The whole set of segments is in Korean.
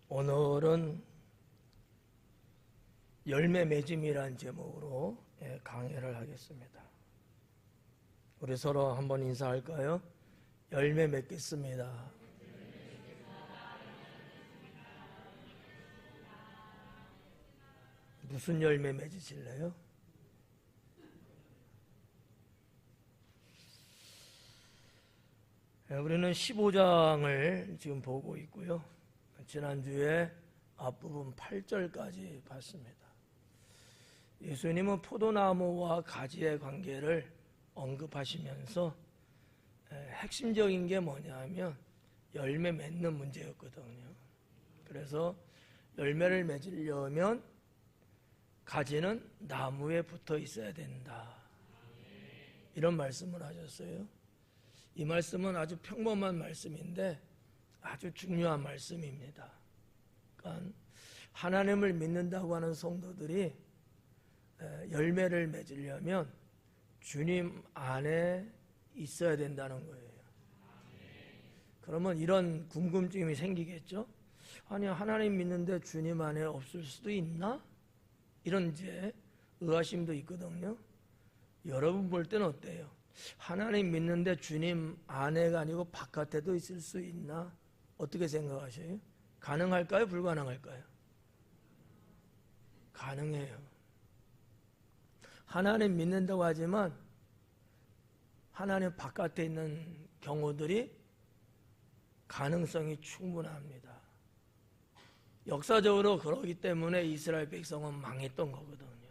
오늘은 열매 맺음이라는 제목으로 강의를 하겠습니다. 우리 서로 한번 인사할까요? 열매 맺겠습니다. 무슨 열매 맺으실래요? 우리는 15장을 지금 보고 있고요. 지난주에 앞부분 8절까지 봤습니다. 예수님은 포도나무와 가지의 관계를 언급하시면서 핵심적인 게 뭐냐면 열매 맺는 문제였거든요. 그래서 열매를 맺으려면 가지는 나무에 붙어 있어야 된다, 이런 말씀을 하셨어요. 이 말씀은 아주 평범한 말씀인데 아주 중요한 말씀입니다. 그러니까 하나님을 믿는다고 하는 성도들이 열매를 맺으려면 주님 안에 있어야 된다는 거예요. 그러면 이런 궁금증이 생기겠죠? 아니, 하나님 믿는데 주님 안에 없을 수도 있나? 이런 이제 의아심도 있거든요. 여러분 볼 때는 어때요? 하나님 믿는데 주님 안에가 아니고 바깥에도 있을 수 있나? 어떻게 생각하셔요? 가능할까요? 불가능할까요? 가능해요. 하나님 믿는다고 하지만 하나님 바깥에 있는 경우들이 가능성이 충분합니다. 역사적으로 그러기 때문에 이스라엘 백성은 망했던 거거든요.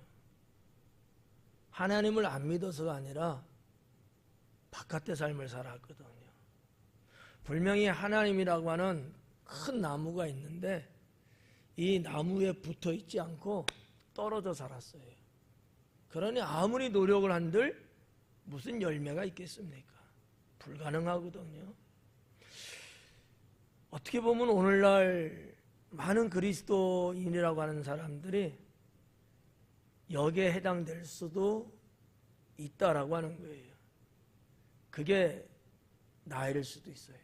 하나님을 안 믿어서가 아니라 바깥의 삶을 살았거든요. 분명히 하나님이라고 하는 큰 나무가 있는데 이 나무에 붙어 있지 않고 떨어져 살았어요. 그러니 아무리 노력을 한들 무슨 열매가 있겠습니까? 불가능하거든요. 어떻게 보면 오늘날 많은 그리스도인이라고 하는 사람들이 여기에 해당될 수도 있다라고 하는 거예요. 그게 나일 수도 있어요.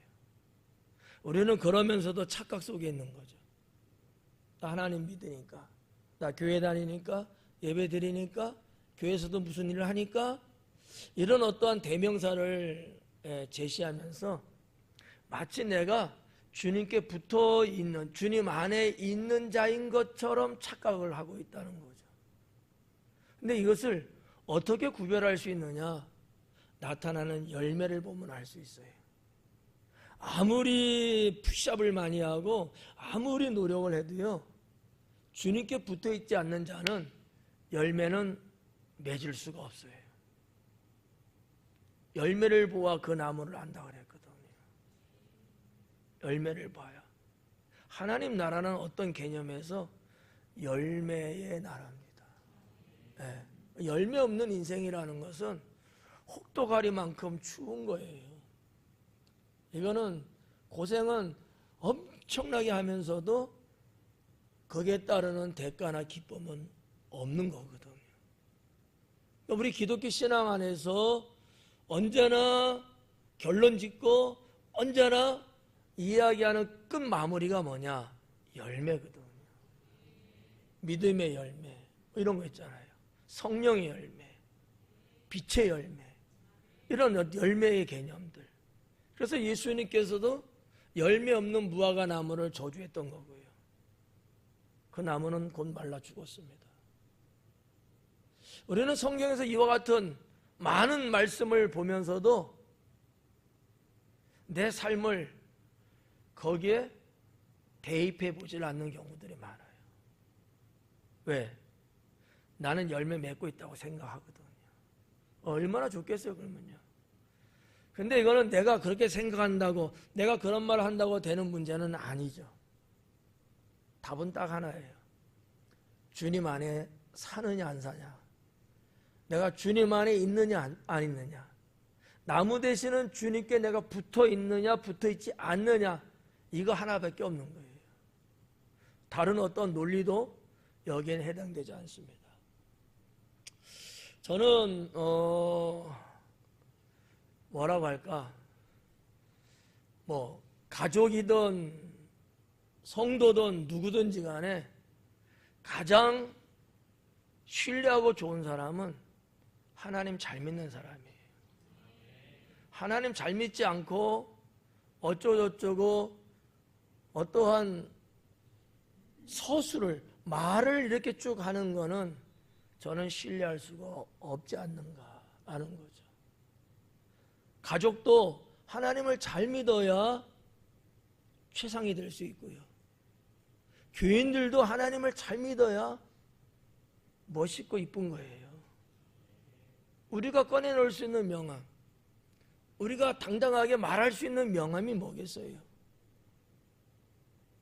우리는 그러면서도 착각 속에 있는 거죠. 나 하나님 믿으니까, 나 교회 다니니까, 예배 드리니까, 교회에서도 무슨 일을 하니까, 이런 어떠한 대명사를 제시하면서 마치 내가 주님께 붙어 있는, 주님 안에 있는 자인 것처럼 착각을 하고 있다는 거죠. 근데 이것을 어떻게 구별할 수 있느냐? 나타나는 열매를 보면 알 수 있어요. 아무리 푸시업을 많이 하고 아무리 노력을 해도요, 주님께 붙어 있지 않는 자는 열매는 맺을 수가 없어요. 열매를 보아 그 나무를 안다 그랬거든요. 열매를 봐야. 하나님 나라는 어떤 개념에서 열매의 나라입니다. 열매 없는 인생이라는 것은 혹도가리만큼 추운 거예요. 이거는 고생은 엄청나게 하면서도 거기에 따르는 대가나 기쁨은 없는 거거든요. 우리 기독교 신앙 안에서 언제나 결론 짓고 언제나 이야기하는 끝 마무리가 뭐냐? 열매거든요. 믿음의 열매, 이런 거 있잖아요. 성령의 열매, 빛의 열매, 이런 열매의 개념들. 그래서 예수님께서도 열매 없는 무화과 나무를 저주했던 거고요. 그 나무는 곧 말라 죽었습니다. 우리는 성경에서 이와 같은 많은 말씀을 보면서도 내 삶을 거기에 대입해 보질 않는 경우들이 많아요. 왜? 나는 열매 맺고 있다고 생각하거든요. 얼마나 좋겠어요, 그러면요. 근데 이거는 내가 그렇게 생각한다고, 내가 그런 말을 한다고 되는 문제는 아니죠. 답은 딱 하나예요. 주님 안에 사느냐 안 사냐, 내가 주님 안에 있느냐 안 있느냐, 나무 대신은 주님께 내가 붙어 있느냐 붙어 있지 않느냐, 이거 하나밖에 없는 거예요. 다른 어떤 논리도 여기에는 해당되지 않습니다. 저는 뭐라고 할까, 가족이든 성도든 누구든지 간에 가장 신뢰하고 좋은 사람은 하나님 잘 믿는 사람이에요. 하나님 잘 믿지 않고 어쩌고저쩌고 어떠한 서술을 말을 이렇게 쭉 하는 거는 저는 신뢰할 수가 없지 않는가 하는 거죠. 가족도 하나님을 잘 믿어야 최상이 될 수 있고요. 교인들도 하나님을 잘 믿어야 멋있고 이쁜 거예요. 우리가 꺼내놓을 수 있는 명함, 우리가 당당하게 말할 수 있는 명함이 뭐겠어요?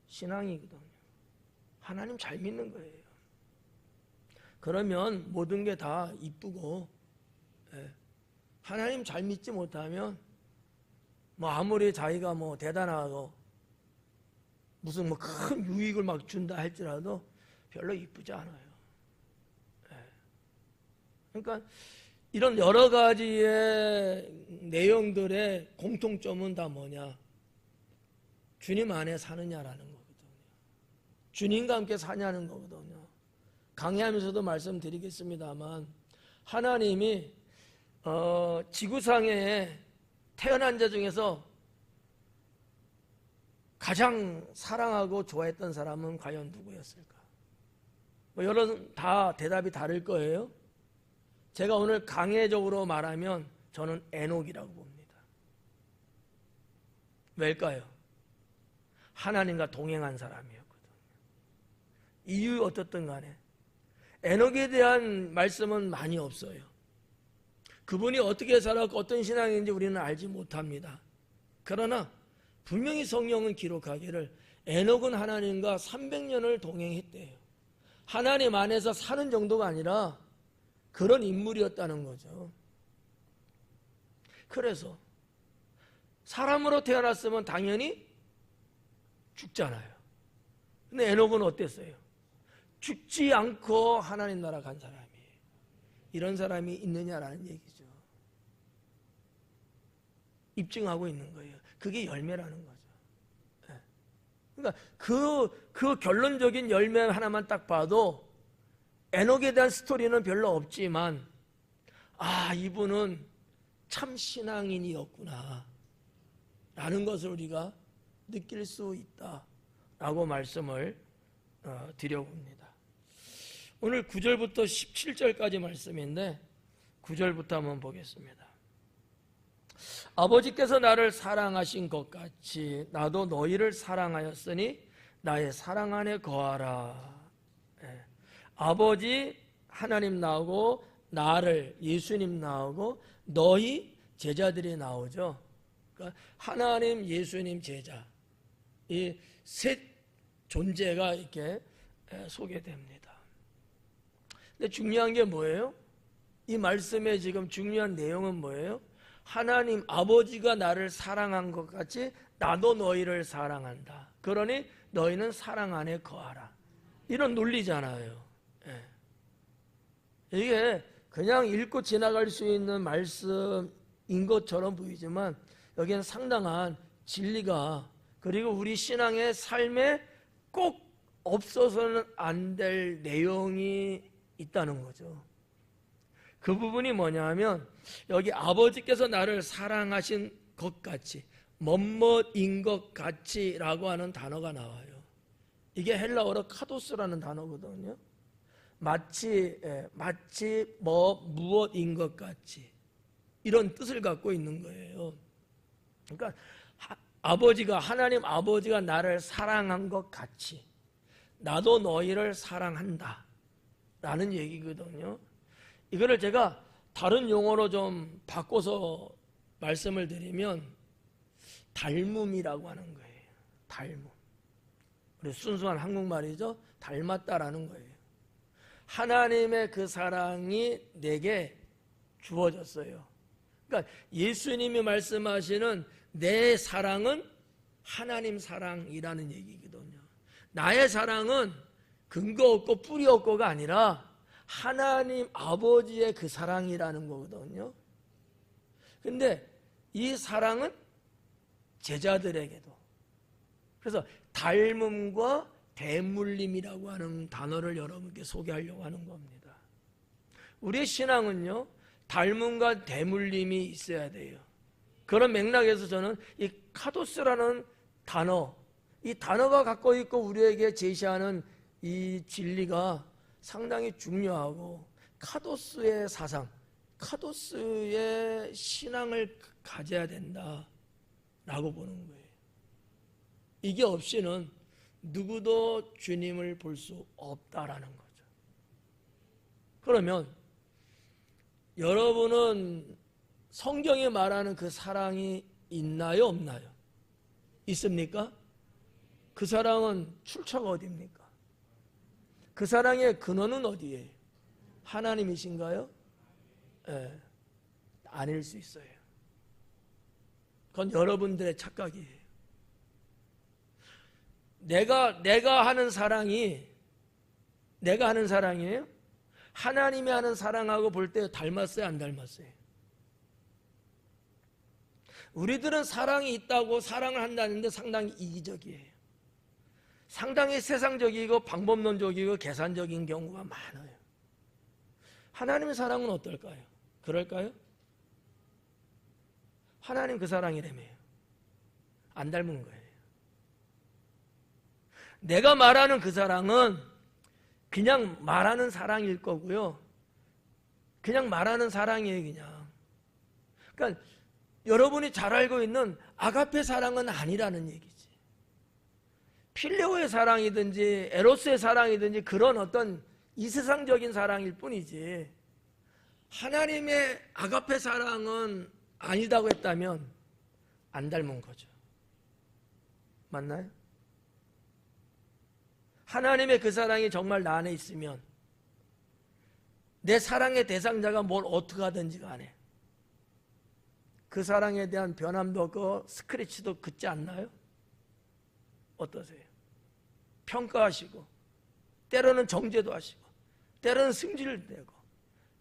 신앙이거든요. 하나님 잘 믿는 거예요. 그러면 모든 게 다 이쁘고, 하나님 잘 믿지 못하면 뭐 아무리 자기가 뭐 대단하고 무슨 뭐 큰 유익을 막 준다 할지라도 별로 이쁘지 않아요. 그러니까 이런 여러 가지의 내용들의 공통점은 다 뭐냐? 주님 안에 사느냐라는 거거든요. 주님과 함께 사냐는 거거든요. 강의하면서도 말씀드리겠습니다만 하나님이 지구상에 태어난 자 중에서 가장 사랑하고 좋아했던 사람은 과연 누구였을까? 뭐 여러분 다 대답이 다를 거예요. 제가 오늘 강혜적으로 말하면 저는 에녹이라고 봅니다. 왜일까요? 하나님과 동행한 사람이었거든요. 이유 어떻든 간에 에녹에 대한 말씀은 많이 없어요. 그분이 어떻게 살았고 어떤 신앙인지 우리는 알지 못합니다. 그러나 분명히 성경은 기록하기를 에녹은 하나님과 300년을 동행했대요. 하나님 안에서 사는 정도가 아니라 그런 인물이었다는 거죠. 그래서 사람으로 태어났으면 당연히 죽잖아요. 근데 에녹은 어땠어요? 죽지 않고 하나님 나라 간 사람이에요. 이런 사람이 있느냐라는 얘기죠. 입증하고 있는 거예요. 그게 열매라는 거죠. 그러니까 그 결론적인 열매 하나만 딱 봐도 에녹에 대한 스토리는 별로 없지만 이분은 참 신앙인이었구나 라는 것을 우리가 느낄 수 있다라고 말씀을 드려봅니다. 오늘 9절부터 17절까지 말씀인데 9절부터 한번 보겠습니다. 아버지께서 나를 사랑하신 것 같이 나도 너희를 사랑하였으니 나의 사랑 안에 거하라. 아버지 하나님 나오고 나를 예수님 나오고 너희 제자들이 나오죠. 그러니까 하나님, 예수님, 제자 이 셋 존재가 이렇게 소개됩니다. 근데 중요한 게 뭐예요? 이 말씀의 지금 중요한 내용은 뭐예요? 하나님 아버지가 나를 사랑한 것 같이 나도 너희를 사랑한다. 그러니 너희는 사랑 안에 거하라. 이런 논리잖아요. 이게 그냥 읽고 지나갈 수 있는 말씀인 것처럼 보이지만 여기는 상당한 진리가 그리고 우리 신앙의 삶에 꼭 없어서는 안 될 내용이 있다는 거죠. 그 부분이 뭐냐 하면 여기 아버지께서 나를 사랑하신 것 같이 멋멋인 것 같이 라고 하는 단어가 나와요. 이게 헬라어로 카도스라는 단어거든요. 마치 무엇인 것 같이 이런 뜻을 갖고 있는 거예요. 그러니까 아버지가 하나님 아버지가 나를 사랑한 것 같이 나도 너희를 사랑한다 라는 얘기거든요. 이거를 제가 다른 용어로 좀 바꿔서 말씀을 드리면 닮음이라고 하는 거예요. 닮음. 우리 순수한 한국말이죠. 닮았다라는 거예요. 하나님의 그 사랑이 내게 주어졌어요. 그러니까 예수님이 말씀하시는 내 사랑은 하나님 사랑이라는 얘기거든요. 나의 사랑은 근거 없고 뿌리 없고가 아니라 하나님 아버지의 그 사랑이라는 거거든요. 근데 이 사랑은 제자들에게도 그래서 닮음과 대물림이라고 하는 단어를 여러분께 소개하려고 하는 겁니다. 우리의 신앙은요, 닮음과 대물림이 있어야 돼요. 그런 맥락에서 저는 이 카도스라는 단어, 이 단어가 갖고 있고 우리에게 제시하는 이 진리가 상당히 중요하고, 카도스의 사상, 카도스의 신앙을 가져야 된다라고 보는 거예요. 이게 없이는 누구도 주님을 볼 수 없다라는 거죠. 그러면 여러분은 성경이 말하는 그 사랑이 있나요, 없나요? 있습니까? 그 사랑은 출처가 어디입니까? 그 사랑의 근원은 어디예요? 하나님이신가요? 네, 아닐 수 있어요. 그건 여러분들의 착각이에요. 내가 하는 사랑이, 내가 하는 사랑이에요? 하나님이 하는 사랑하고 볼 때 닮았어요, 안 닮았어요? 우리들은 사랑이 있다고 사랑을 한다는데 상당히 이기적이에요. 상당히 세상적이고 방법론적이고 계산적인 경우가 많아요. 하나님의 사랑은 어떨까요? 그럴까요? 하나님 그 사랑이라며요. 안 닮은 거예요. 내가 말하는 그 사랑은 그냥 말하는 사랑일 거고요. 그냥 말하는 사랑이에요, 그냥. 그러니까 여러분이 잘 알고 있는 아가페 사랑은 아니라는 얘기지. 필레오의 사랑이든지 에로스의 사랑이든지 그런 어떤 이 세상적인 사랑일 뿐이지, 하나님의 아가페 사랑은 아니다고 했다면 안 닮은 거죠. 맞나요? 하나님의 그 사랑이 정말 나 안에 있으면 내 사랑의 대상자가 뭘 어떻게 하든지 간에 그 사랑에 대한 변함도 없고 스크래치도 긋지 않나요? 어떠세요? 평가하시고, 때로는 정죄도 하시고, 때로는 승질을 내고,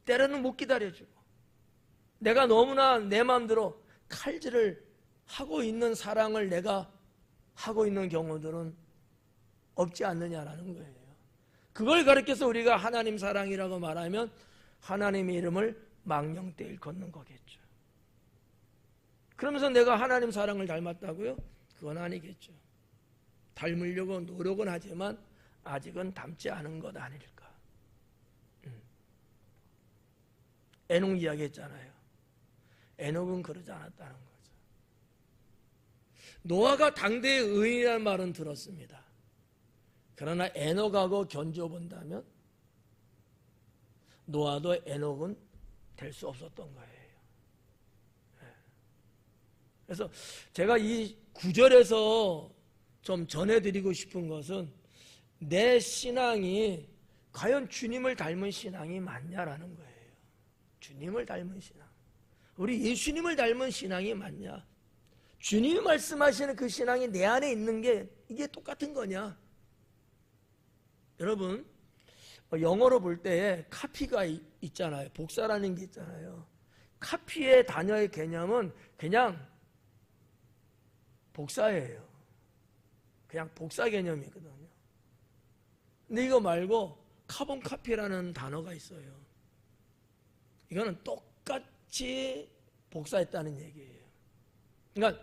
때로는 못 기다려주고, 내가 너무나 내 마음대로 칼질을 하고 있는 사랑을 내가 하고 있는 경우들은 없지 않느냐라는 거예요. 그걸 가르쳐서 우리가 하나님 사랑이라고 말하면 하나님의 이름을 망령되 일컫는 거겠죠. 그러면서 내가 하나님 사랑을 닮았다고요? 그건 아니겠죠. 닮으려고 노력은 하지만 아직은 닮지 않은 것 아닐까. 에녹 이야기 했잖아요. 에녹은 그러지 않았다는 거죠. 노아가 당대의 의인이라는 말은 들었습니다. 그러나 에녹하고 견줘본다면 노아도 에녹은 될 수 없었던 거예요. 그래서 제가 이 구절에서 좀 전해드리고 싶은 것은 내 신앙이 과연 주님을 닮은 신앙이 맞냐라는 거예요. 주님을 닮은 신앙. 우리 예수님을 닮은 신앙이 맞냐? 주님이 말씀하시는 그 신앙이 내 안에 있는 게 이게 똑같은 거냐? 여러분, 영어로 볼 때 카피가 있잖아요. 복사라는 게 있잖아요. 카피의 단어의 개념은 그냥 복사예요. 그냥 복사 개념이거든요. 근데 이거 말고 카본 카피라는 단어가 있어요. 이거는 똑같이 복사했다는 얘기예요. 그러니까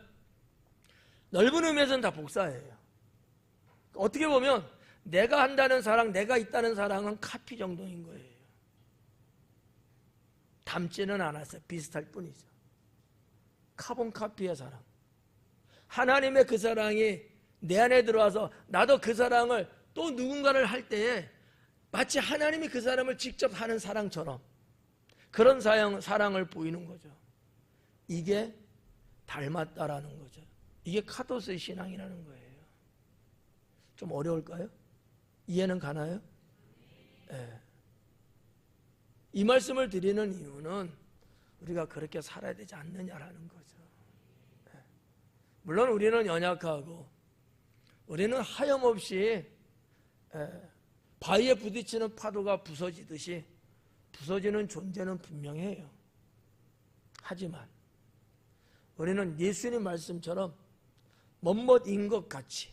넓은 의미에서는 다 복사예요. 어떻게 보면 내가 한다는 사랑, 내가 있다는 사랑은 카피 정도인 거예요. 닮지는 않았어요. 비슷할 뿐이죠. 카본 카피의 사랑. 하나님의 그 사랑이 내 안에 들어와서 나도 그 사랑을 또 누군가를 할 때에 마치 하나님이 그 사람을 직접 하는 사랑처럼 그런 사랑을 보이는 거죠. 이게 닮았다라는 거죠. 이게 카도스의 신앙이라는 거예요. 좀 어려울까요? 이해는 가나요? 네. 이 말씀을 드리는 이유는 우리가 그렇게 살아야 되지 않느냐라는 거죠. 네. 물론 우리는 연약하고 우리는 하염없이 바위에 부딪히는 파도가 부서지듯이 부서지는 존재는 분명해요. 하지만 우리는 예수님 말씀처럼 멋멋인 것 같이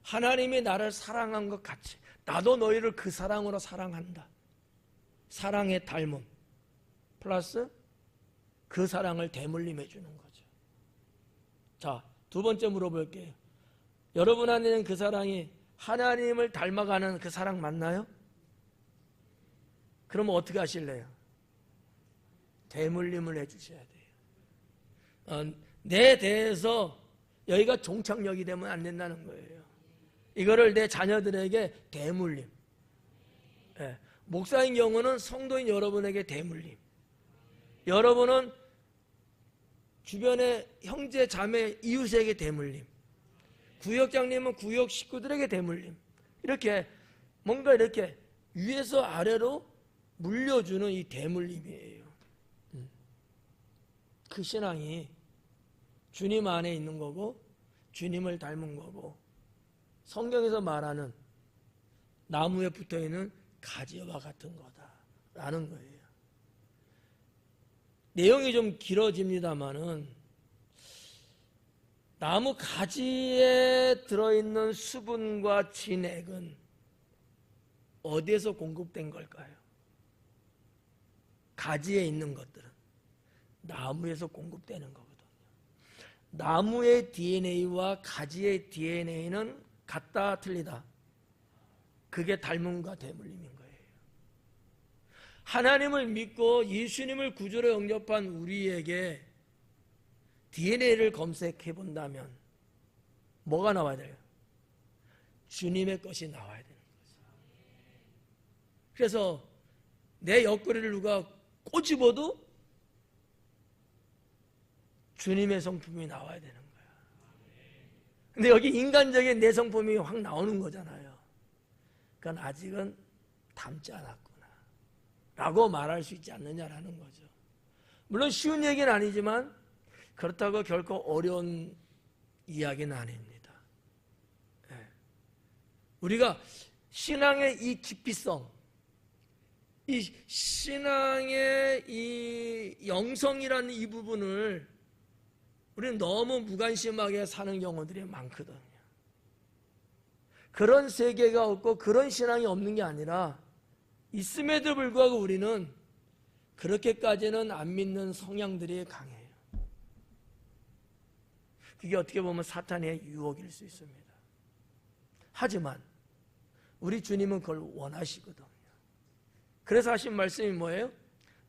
하나님이 나를 사랑한 것 같이 나도 너희를 그 사랑으로 사랑한다. 사랑의 닮음 플러스 그 사랑을 대물림해 주는 거죠. 자, 두 번째 물어볼게요. 여러분 안에는 그 사랑이 하나님을 닮아가는 그 사랑 맞나요? 그러면 어떻게 하실래요? 대물림을 해 주셔야 돼요. 내 대해서 여기가 종착역이 되면 안 된다는 거예요. 이거를 내 자녀들에게 대물림. 예, 목사인 경우는 성도인 여러분에게 대물림. 여러분은 주변의 형제, 자매, 이웃에게 대물림. 구역장님은 구역 식구들에게 대물림. 이렇게 뭔가 이렇게 위에서 아래로 물려주는 이 대물림이에요. 그 신앙이 주님 안에 있는 거고 주님을 닮은 거고 성경에서 말하는 나무에 붙어있는 가지와 같은 거다라는 거예요. 내용이 좀 길어집니다만은 나무 가지에 들어있는 수분과 진액은 어디에서 공급된 걸까요? 가지에 있는 것들은 나무에서 공급되는 거거든요. 나무의 DNA와 가지의 DNA는 같다 틀리다. 그게 닮음과 대물림인 거예요. 하나님을 믿고 예수님을 구주로 영접한 우리에게 DNA를 검색해 본다면 뭐가 나와야 돼요? 주님의 것이 나와야 되는 거죠. 그래서 내 옆구리를 누가 꼬집어도 주님의 성품이 나와야 되는 거야. 근데 여기 인간적인 내 성품이 확 나오는 거잖아요. 그건 아직은 닮지 않았구나 라고 말할 수 있지 않느냐라는 거죠. 물론 쉬운 얘기는 아니지만 그렇다고 결코 어려운 이야기는 아닙니다. 우리가 신앙의 이 깊이성, 이 신앙의 이 영성이라는 이 부분을 우리는 너무 무관심하게 사는 경우들이 많거든요. 그런 세계가 없고 그런 신앙이 없는 게 아니라 있음에도 불구하고 우리는 그렇게까지는 안 믿는 성향들이 강해요. 그게 어떻게 보면 사탄의 유혹일 수 있습니다. 하지만 우리 주님은 그걸 원하시거든요. 그래서 하신 말씀이 뭐예요?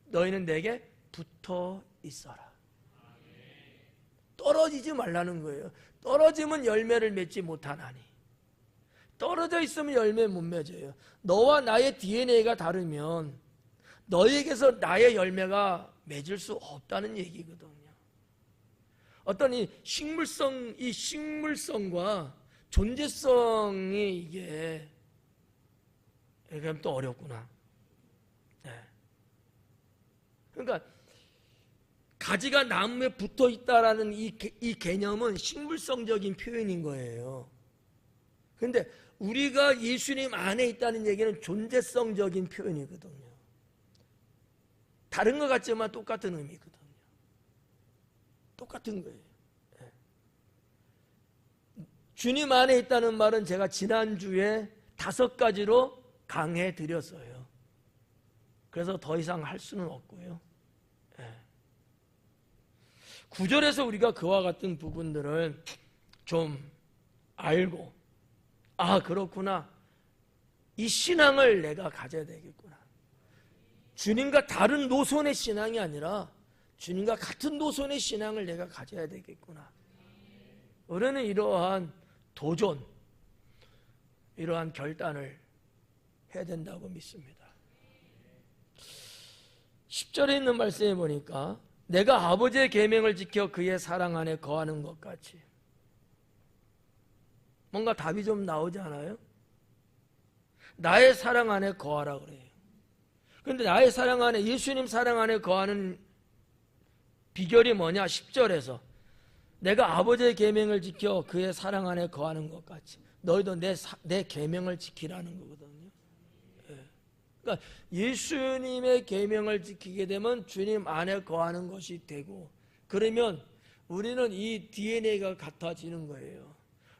너희는 내게 붙어 있어라. 떨어지지 말라는 거예요. 떨어지면 열매를 맺지 못하나니. 떨어져 있으면 열매 못 맺어요. 너와 나의 DNA가 다르면 너에게서 나의 열매가 맺을 수 없다는 얘기거든요. 어떤 이 식물성과 존재성이 이게 그럼 또 어렵구나. 네. 그러니까 가지가 나무에 붙어 있다라는 이 개념은 식물성적인 표현인 거예요. 그런데 우리가 예수님 안에 있다는 얘기는 존재성적인 표현이거든요. 다른 것 같지만 똑같은 의미거든요. 똑같은 거예요. 네. 주님 안에 있다는 말은 제가 지난주에 5가지로 강해 드렸어요. 그래서 더 이상 할 수는 없고요. 9절에서 우리가 그와 같은 부분들을 좀 알고, 아, 그렇구나. 이 신앙을 내가 가져야 되겠구나. 주님과 다른 노선의 신앙이 아니라 주님과 같은 노선의 신앙을 내가 가져야 되겠구나. 우리는 이러한 도전, 이러한 결단을 해야 된다고 믿습니다. 10절에 있는 말씀에 보니까 내가 아버지의 계명을 지켜 그의 사랑 안에 거하는 것 같이. 뭔가 답이 좀 나오지 않아요? 나의 사랑 안에 거하라 그래요. 그런데 나의 사랑 안에, 예수님 사랑 안에 거하는 비결이 뭐냐? 10절에서 내가 아버지의 계명을 지켜 그의 사랑 안에 거하는 것 같이. 너희도 내 계명을 지키라는 거거든요. 그러니까 예수님의 계명을 지키게 되면 주님 안에 거하는 것이 되고, 그러면 우리는 이 DNA가 같아지는 거예요.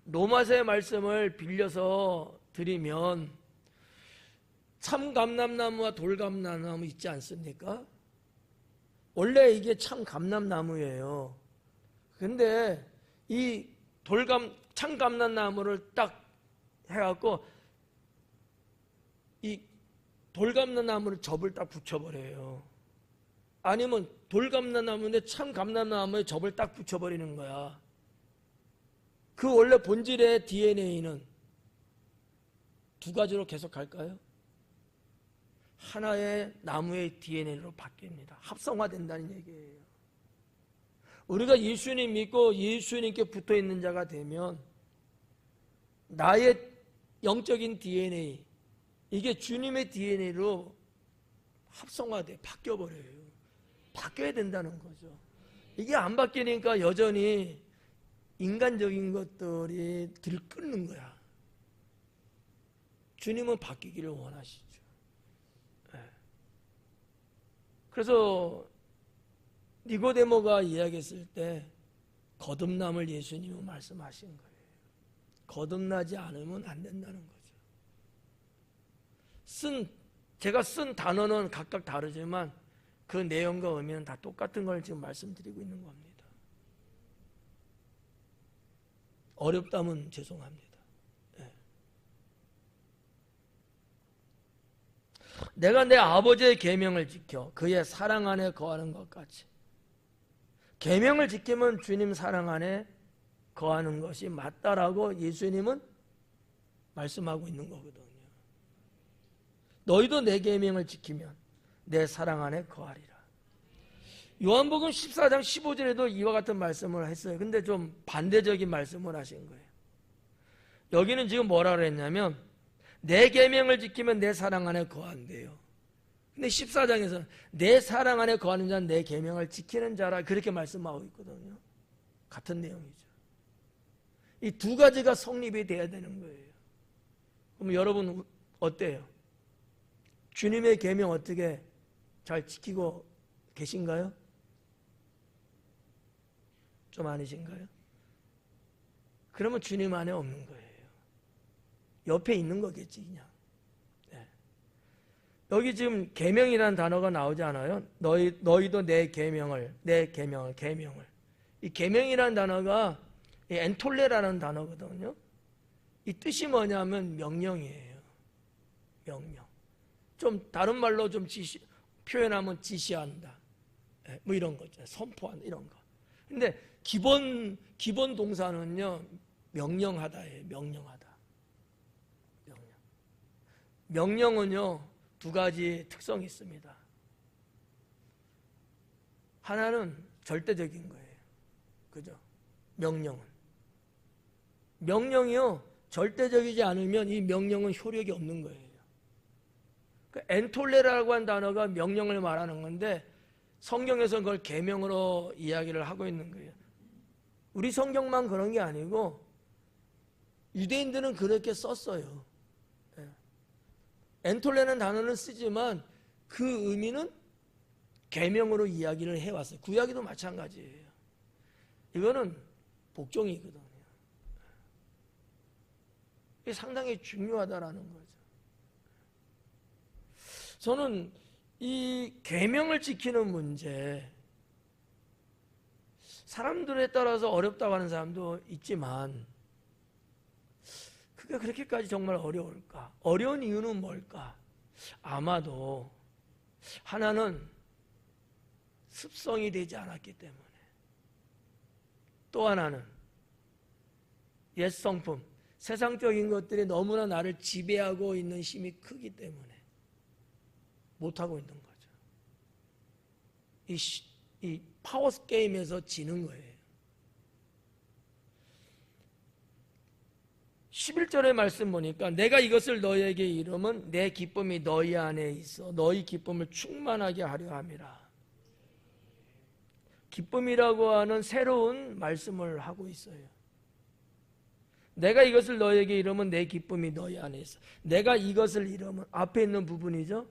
로마서의 말씀을 빌려서 드리면 참감람나무와 돌감람나무 있지 않습니까? 원래 이게 참감람나무예요. 근데 이 참감람나무를 딱 해갖고 이 돌감람나무를 접을 딱 붙여버려요. 아니면 돌감람나무인데 참감람나무에 접을 딱 붙여버리는 거야. 그 원래 본질의 DNA는 두 가지로 계속 갈까요? 하나의 나무의 DNA로 바뀝니다. 합성화된다는 얘기예요. 우리가 예수님 믿고 예수님께 붙어있는 자가 되면 나의 영적인 DNA, 이게 주님의 DNA로 합성화돼 바뀌어버려요. 바뀌어야 된다는 거죠. 이게 안 바뀌니까 여전히 인간적인 것들이 들끓는 거야. 주님은 바뀌기를 원하시죠. 그래서 니고데모가 이야기했을 때 거듭남을 예수님은 말씀하신 거예요. 거듭나지 않으면 안 된다는 거죠. 제가 쓴 단어는 각각 다르지만 그 내용과 의미는 다 똑같은 걸 지금 말씀드리고 있는 겁니다. 어렵다면 죄송합니다. 내가 내 아버지의 계명을 지켜 그의 사랑 안에 거하는 것 같이, 계명을 지키면 주님 사랑 안에 거하는 것이 맞다라고 예수님은 말씀하고 있는 거거든요. 너희도 내 계명을 지키면 내 사랑 안에 거하리라. 요한복음 14장 15절에도 이와 같은 말씀을 했어요. 근데 좀 반대적인 말씀을 하신 거예요. 여기는 지금 뭐라 그랬냐면 내 계명을 지키면 내 사랑 안에 거한대요. 근데 14장에서는 내 사랑 안에 거하는 자는 내 계명을 지키는 자라, 그렇게 말씀하고 있거든요. 같은 내용이죠. 이 두 가지가 성립이 돼야 되는 거예요. 그럼 여러분 어때요? 주님의 계명 어떻게 잘 지키고 계신가요? 좀 아니신가요? 그러면 주님 안에 없는 거예요. 옆에 있는 거겠지 그냥. 네. 여기 지금 계명이라는 단어가 나오지 않아요? 너희도 내 계명을 이 계명이라는 단어가 엔톨레라는 단어거든요. 이 뜻이 뭐냐면 명령이에요. 명령. 좀 다른 말로 좀 표현하면 지시한다. 뭐 이런 거죠. 선포한다 이런 거. 근데 기본 동사는요 명령하다예요. 명령하다. 명령은요 두 가지 특성이 있습니다. 하나는 절대적인 거예요. 그죠? 명령이요 절대적이지 않으면 이 명령은 효력이 없는 거예요. 엔톨레라고 한 단어가 명령을 말하는 건데 성경에서 그걸 계명으로 이야기를 하고 있는 거예요. 우리 성경만 그런 게 아니고 유대인들은 그렇게 썼어요. 엔톨레는 단어는 쓰지만 그 의미는 계명으로 이야기를 해왔어요. 구약에도 마찬가지예요. 이거는 복종이거든요. 이게 상당히 중요하다라는 거죠. 저는 이 계명을 지키는 문제, 사람들에 따라서 어렵다고 하는 사람도 있지만 그게 그렇게까지 정말 어려울까? 어려운 이유는 뭘까? 아마도 하나는 습성이 되지 않았기 때문에, 또 하나는 옛 성품, 세상적인 것들이 너무나 나를 지배하고 있는 힘이 크기 때문에 못하고 있는 거죠. 이 파워 게임에서 지는 거예요. 11절의 말씀 보니까 내가 이것을 너희에게 이르면 내 기쁨이 너희 안에 있어 너희 기쁨을 충만하게 하려 함이라. 기쁨이라고 하는 새로운 말씀을 하고 있어요. 내가 이것을 너희에게 이르면 내 기쁨이 너희 안에 있어. 내가 이것을 이르면 앞에 있는 부분이죠.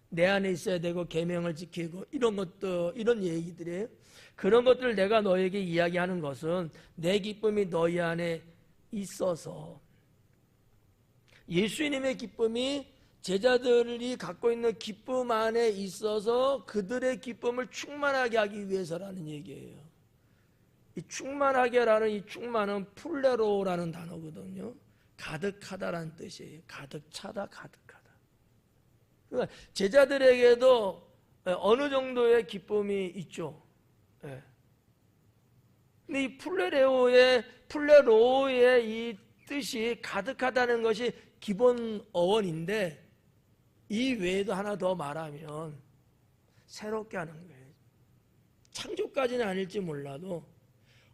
내 안에 있어야 되고 계명을 지키고 이런 것도 이런 얘기들이에요. 그런 것들을 내가 너에게 이야기하는 것은 내 기쁨이 너희 안에 있어서, 예수님의 기쁨이 제자들이 갖고 있는 기쁨 안에 있어서 그들의 기쁨을 충만하게 하기 위해서라는 얘기예요. 이 충만하게라는 이 충만은 풀레로라는 단어거든요. 가득하다라는 뜻이에요. 가득 차다, 가득하다. 그러니까 제자들에게도 어느 정도의 기쁨이 있죠. 예. 근데 이 풀레로의 이 뜻이 가득하다는 것이 기본 어원인데, 이 외에도 하나 더 말하면 새롭게 하는 거예요. 창조까지는 아닐지 몰라도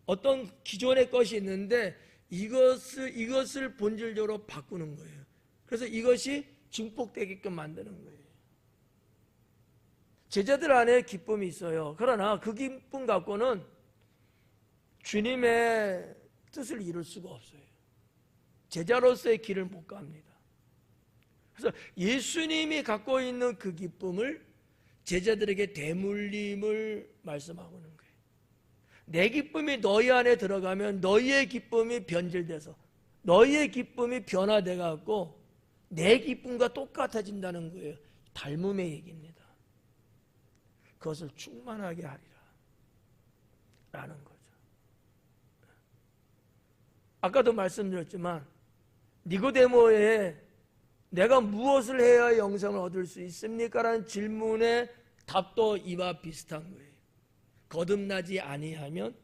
어떤 기존의 것이 있는데 이것을 본질적으로 바꾸는 거예요. 그래서 이것이 증폭되게끔 만드는 거예요. 제자들 안에 기쁨이 있어요. 그러나 그 기쁨 갖고는 주님의 뜻을 이룰 수가 없어요. 제자로서의 길을 못 갑니다. 그래서 예수님이 갖고 있는 그 기쁨을 제자들에게 대물림을 말씀하고 있는 거예요. 내 기쁨이 너희 안에 들어가면 너희의 기쁨이 변질돼서 너희의 기쁨이 변화돼 갖고 내 기쁨과 똑같아진다는 거예요. 닮음의 얘기입니다. 그것을 충만하게 하리라 라는 거죠. 아까도 말씀드렸지만 니고데모에 내가 무엇을 해야 영생을 얻을 수 있습니까? 라는 질문의 답도 이와 비슷한 거예요. 거듭나지 아니하면,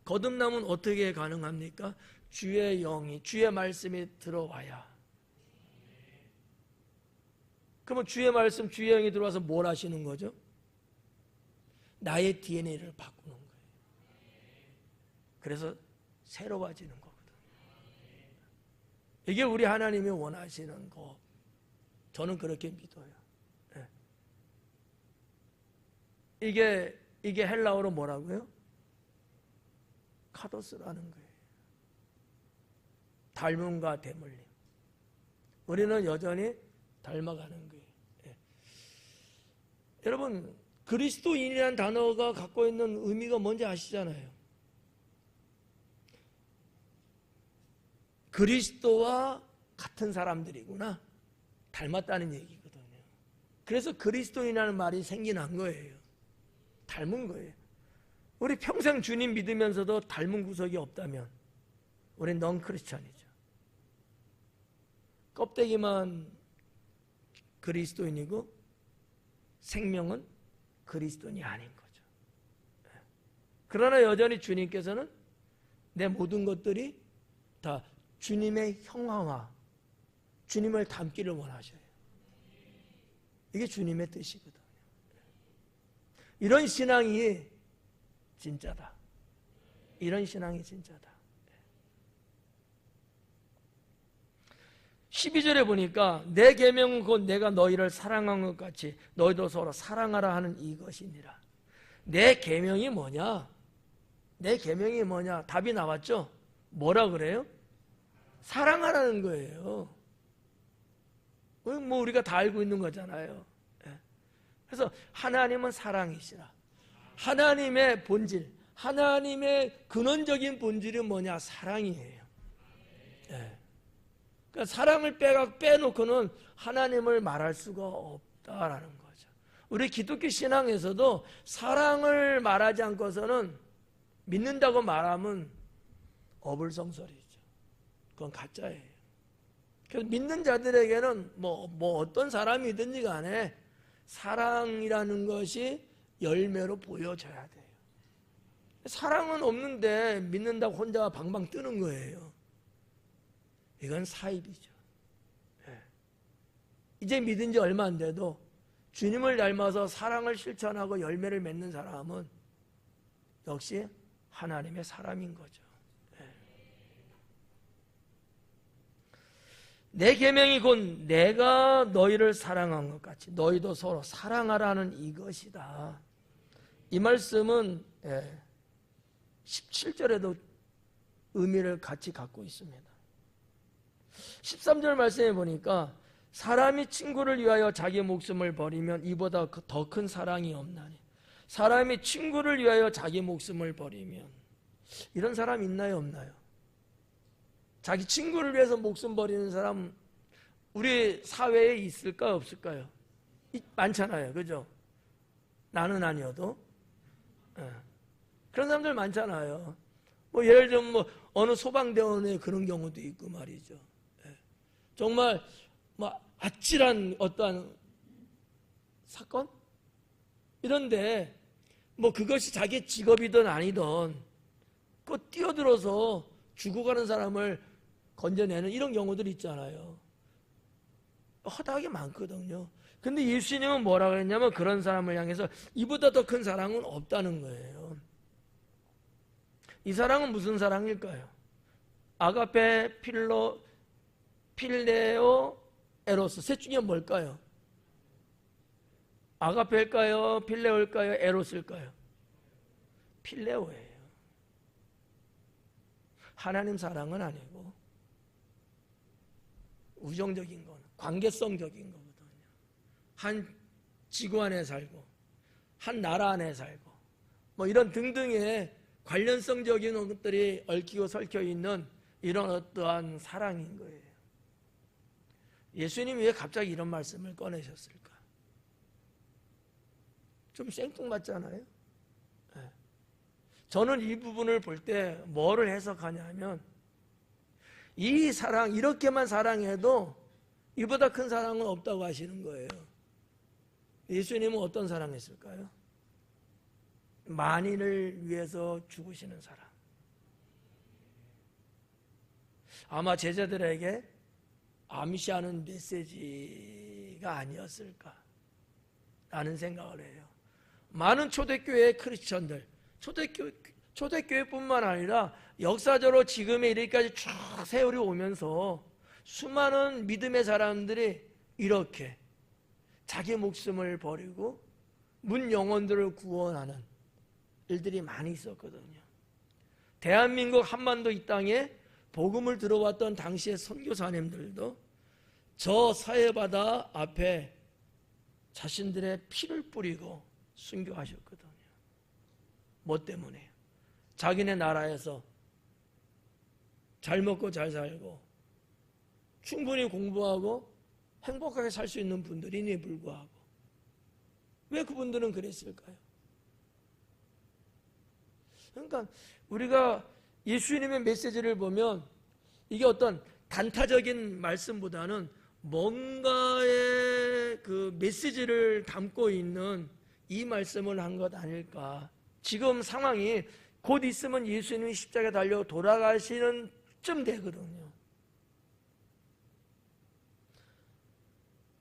거듭나면 어떻게 가능합니까? 주의 영이, 주의 말씀이 들어와야. 그러면 주의 말씀, 주의 영이 들어와서 뭘 하시는 거죠? 나의 DNA를 바꾸는 거예요. 그래서 새로워지는 거거든요. 이게 우리 하나님이 원하시는 거. 저는 그렇게 믿어요. 이게 헬라어로 뭐라고요? 카도스라는 거예요. 닮음과 대물림. 우리는 여전히 닮아가는 거예요. 여러분, 그리스도인이라는 단어가 갖고 있는 의미가 뭔지 아시잖아요. 그리스도와 같은 사람들이구나, 닮았다는 얘기거든요. 그래서 그리스도인이라는 말이 생겨난 거예요. 닮은 거예요. 우리 평생 주님 믿으면서도 닮은 구석이 없다면 우린 넌 크리스찬이죠. 껍데기만 그리스도인이고 생명은 그리스도인이 아닌 거죠. 그러나 여전히 주님께서는 내 모든 것들이 다 주님의 형황화, 주님을 닮기를 원하셔요. 이게 주님의 뜻이거든요. 이런 신앙이 진짜다. 이런 신앙이 진짜다. 12절에 보니까 내 계명은 곧 내가 너희를 사랑한 것 같이 너희도 서로 사랑하라 하는 이것이니라. 내 계명이 뭐냐? 내 계명이 뭐냐? 답이 나왔죠? 뭐라 그래요? 사랑하라는 거예요. 뭐 우리가 다 알고 있는 거잖아요. 그래서 하나님은 사랑이시라. 하나님의 본질, 하나님의 근원적인 본질이 뭐냐? 사랑이에요. 그러니까 사랑을 빼놓고는 하나님을 말할 수가 없다라는 거죠. 우리 기독교 신앙에서도 사랑을 말하지 않고서는 믿는다고 말하면 어불성설이죠. 그건 가짜예요. 그래서 믿는 자들에게는 뭐 어떤 사람이든지 간에 사랑이라는 것이 열매로 보여져야 돼요. 사랑은 없는데 믿는다고 혼자 방방 뜨는 거예요. 이건 사입이죠. 이제 믿은 지 얼마 안 돼도 주님을 닮아서 사랑을 실천하고 열매를 맺는 사람은 역시 하나님의 사람인 거죠. 내 계명이 곧 내가 너희를 사랑한 것 같이 너희도 서로 사랑하라는 이것이다. 이 말씀은 17절에도 의미를 같이 갖고 있습니다. 13절 말씀에 보니까 사람이 친구를 위하여 자기 목숨을 버리면 이보다 더 큰 사랑이 없나니. 사람이 친구를 위하여 자기 목숨을 버리면, 이런 사람 있나요, 없나요? 자기 친구를 위해서 목숨 버리는 사람 우리 사회에 있을까요, 없을까요? 많잖아요, 그죠? 나는 아니어도. 그런 사람들 많잖아요. 뭐 예를 들면 뭐 어느 소방대원에 그런 경우도 있고 말이죠. 정말 뭐 아찔한 어떠한 사건? 이런데 뭐 그것이 자기 직업이든 아니든 그 뛰어들어서 죽어가는 사람을 건져내는 이런 경우들이 있잖아요. 허다하게 많거든요. 근데 예수님은 뭐라 그랬냐면 그런 사람을 향해서 이보다 더 큰 사랑은 없다는 거예요. 이 사랑은 무슨 사랑일까요? 아가페, 필레오, 에로스. 셋 중에 뭘까요? 아가페일까요? 필레오일까요? 에로스일까요? 필레오예요. 하나님 사랑은 아니고 우정적인 건, 관계성적인 거거든요. 한 지구 안에 살고 한 나라 안에 살고 뭐 이런 등등의 관련성적인 것들이 얽히고 설켜 있는 이런 어떠한 사랑인 거예요. 예수님이 왜 갑자기 이런 말씀을 꺼내셨을까? 좀 생뚱맞잖아요. 저는 이 부분을 볼 때 뭐를 해석하냐 하면, 이 사랑, 이렇게만 사랑해도 이보다 큰 사랑은 없다고 하시는 거예요. 예수님은 어떤 사랑했을까요? 만인을 위해서 죽으시는 사랑. 아마 제자들에게 암시하는 메시지가 아니었을까 라는 생각을 해요. 많은 초대교회 크리스천들, 초대교회뿐만 아니라 역사적으로 지금의 이르기까지 쭉 세월이 오면서 수많은 믿음의 사람들이 이렇게 자기 목숨을 버리고 문 영혼들을 구원하는 일들이 많이 있었거든요. 대한민국 한반도 이 땅에 복음을 들어왔던 당시의 선교사님들도 저 사해바다 앞에 자신들의 피를 뿌리고 순교하셨거든요. 뭐 때문에? 자기네 나라에서 잘 먹고 잘 살고 충분히 공부하고 행복하게 살 수 있는 분들이니 불구하고 왜 그분들은 그랬을까요? 그러니까 우리가 예수님의 메시지를 보면 이게 어떤 단타적인 말씀보다는 뭔가의 그 메시지를 담고 있는 이 말씀을 한 것 아닐까. 지금 상황이 곧 있으면 예수님이 십자가에 달려 돌아가시는 쯤 되거든요.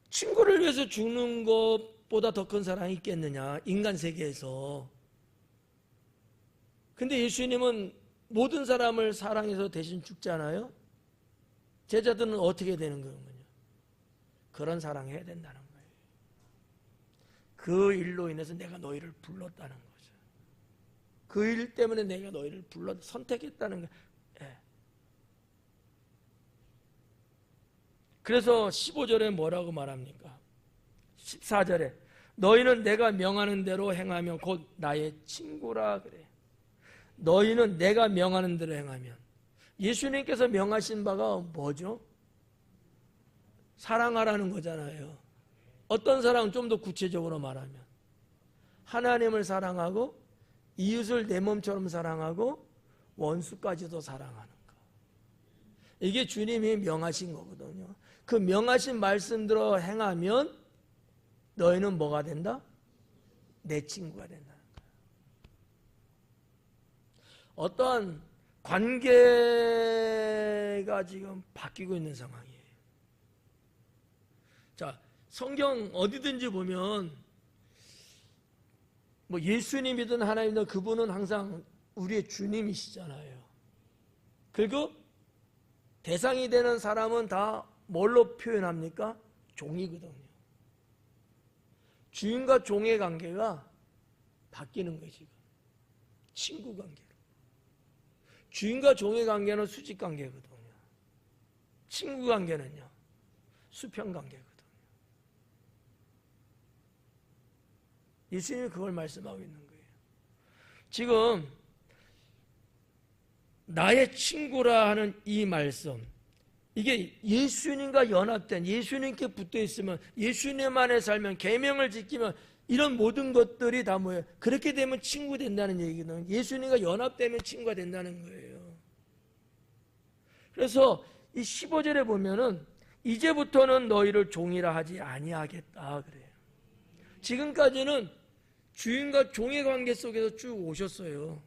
친구를 위해서 죽는 것보다 더 큰 사랑이 있겠느냐, 인간 세계에서. 근데 예수님은 모든 사람을 사랑해서 대신 죽잖아요. 제자들은 어떻게 되는 거예요? 그런 사랑해야 된다는 거예요. 그 일로 인해서 내가 너희를 불렀다는 거죠. 그 일 때문에 내가 너희를 선택했다는 거예요. 예. 그래서 15절에 뭐라고 말합니까? 14절에 너희는 내가 명하는 대로 행하면 곧 나의 친구라 그래. 너희는 내가 명하는 대로 행하면, 예수님께서 명하신 바가 뭐죠? 사랑하라는 거잖아요. 어떤 사랑? 좀 더 구체적으로 말하면 하나님을 사랑하고 이웃을 내 몸처럼 사랑하고 원수까지도 사랑하는 거. 이게 주님이 명하신 거거든요. 그 명하신 말씀대로 행하면 너희는 뭐가 된다? 내 친구가 된다는 거예요. 어떠한 관계가 지금 바뀌고 있는 상황이에요. 자, 성경 어디든지 보면 뭐 예수님이든 하나님이든 그분은 항상 우리의 주님이시잖아요. 그리고 대상이 되는 사람은 다 뭘로 표현합니까? 종이거든요. 주인과 종의 관계가 바뀌는 거예요, 지금. 친구 관계로. 주인과 종의 관계는 수직 관계거든요. 친구 관계는요, 수평 관계거든요. 예수님이 그걸 말씀하고 있는 거예요. 지금 나의 친구라 하는 이 말씀, 이게 예수님과 연합된, 예수님께 붙어 있으면, 예수님 안에 살면, 계명을 지키면 이런 모든 것들이 다 뭐예요? 그렇게 되면 친구 된다는 얘기는, 예수님과 연합되면 친구가 된다는 거예요. 그래서 이 15절에 보면은 이제부터는 너희를 종이라 하지 아니하겠다 그래요. 지금까지는 주인과 종의 관계 속에서 쭉 오셨어요.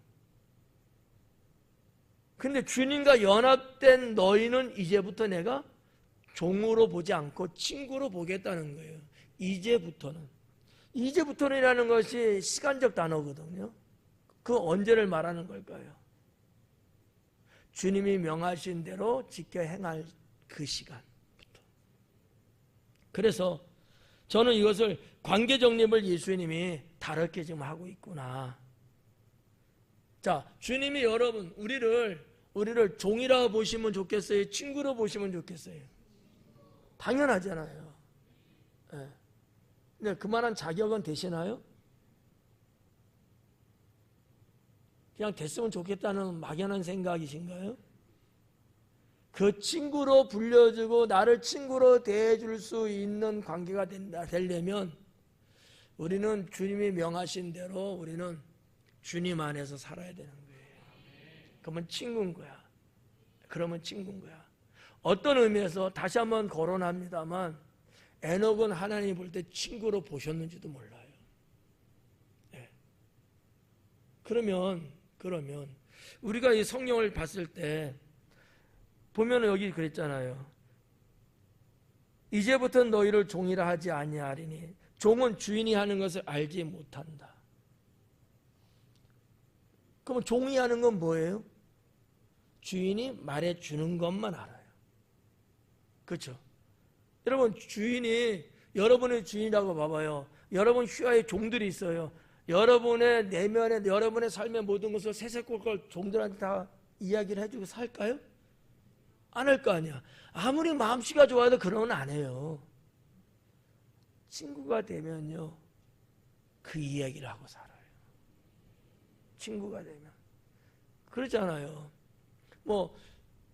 근데 주님과 연합된 너희는 이제부터 내가 종으로 보지 않고 친구로 보겠다는 거예요. 이제부터는. 이제부터는이라는 것이 시간적 단어거든요. 그 언제를 말하는 걸까요? 주님이 명하신 대로 지켜 행할 그 시간부터. 그래서 저는 이것을 관계 정립을 예수님이 다르게 지금 하고 있구나. 자, 주님이 여러분 우리를 종이라고 보시면 좋겠어요? 친구로 보시면 좋겠어요? 당연하잖아요. 네. 근데 그만한 자격은 되시나요? 그냥 됐으면 좋겠다는 막연한 생각이신가요? 그 친구로 불려주고 나를 친구로 대해줄 수 있는 관계가 되려면 우리는 주님이 명하신 대로 우리는 주님 안에서 살아야 되는 거예요. 그러면 친구인 거야. 그러면 친구인 거야. 어떤 의미에서 다시 한번 거론합니다만 에녹은 하나님 볼 때 친구로 보셨는지도 몰라요. 네. 그러면 우리가 이 성경을 봤을 때 보면 여기 그랬잖아요. 이제부터 너희를 종이라 하지 아니하리니 종은 주인이 하는 것을 알지 못한다. 그러면 종이 하는 건 뭐예요? 주인이 말해주는 것만 알아요. 그렇죠? 여러분 주인이 여러분의 주인이라고 봐봐요. 여러분 휘하에 종들이 있어요. 여러분의 내면에 여러분의 삶의 모든 것을 세세꼴꼴 종들한테 다 이야기를 해주고 살까요? 안 할 거 아니야. 아무리 마음씨가 좋아도 그런 건 안 해요. 친구가 되면요 그 이야기를 하고 살아요. 친구가 되면 그렇잖아요. 뭐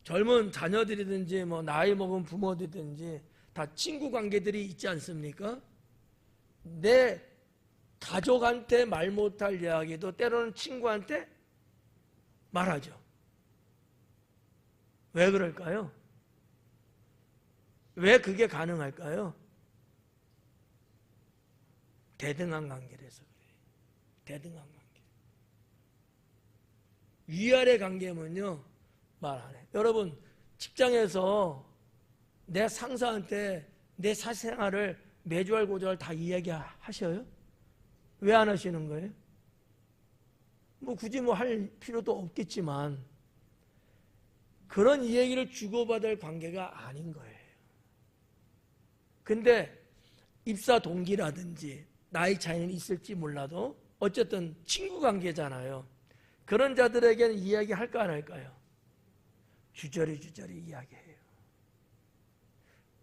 젊은 자녀들이든지 뭐 나이 먹은 부모들이든지 다 친구 관계들이 있지 않습니까? 내 가족한테 말 못할 이야기도 때로는 친구한테 말하죠. 왜 그럴까요? 왜 그게 가능할까요? 대등한 관계라서 그래요. 대등한 관계. 위아래 관계면요 말 안 해. 여러분 직장에서 내 상사한테 내 사생활을 매주알 고주알 다 이야기하셔요? 왜 안 하시는 거예요? 뭐 굳이 뭐 할 필요도 없겠지만 그런 이야기를 주고받을 관계가 아닌 거예요. 근데 입사 동기라든지 나이 차이는 있을지 몰라도 어쨌든 친구 관계잖아요. 그런 자들에게는 이야기할까 안 할까요? 주저리 이야기해요.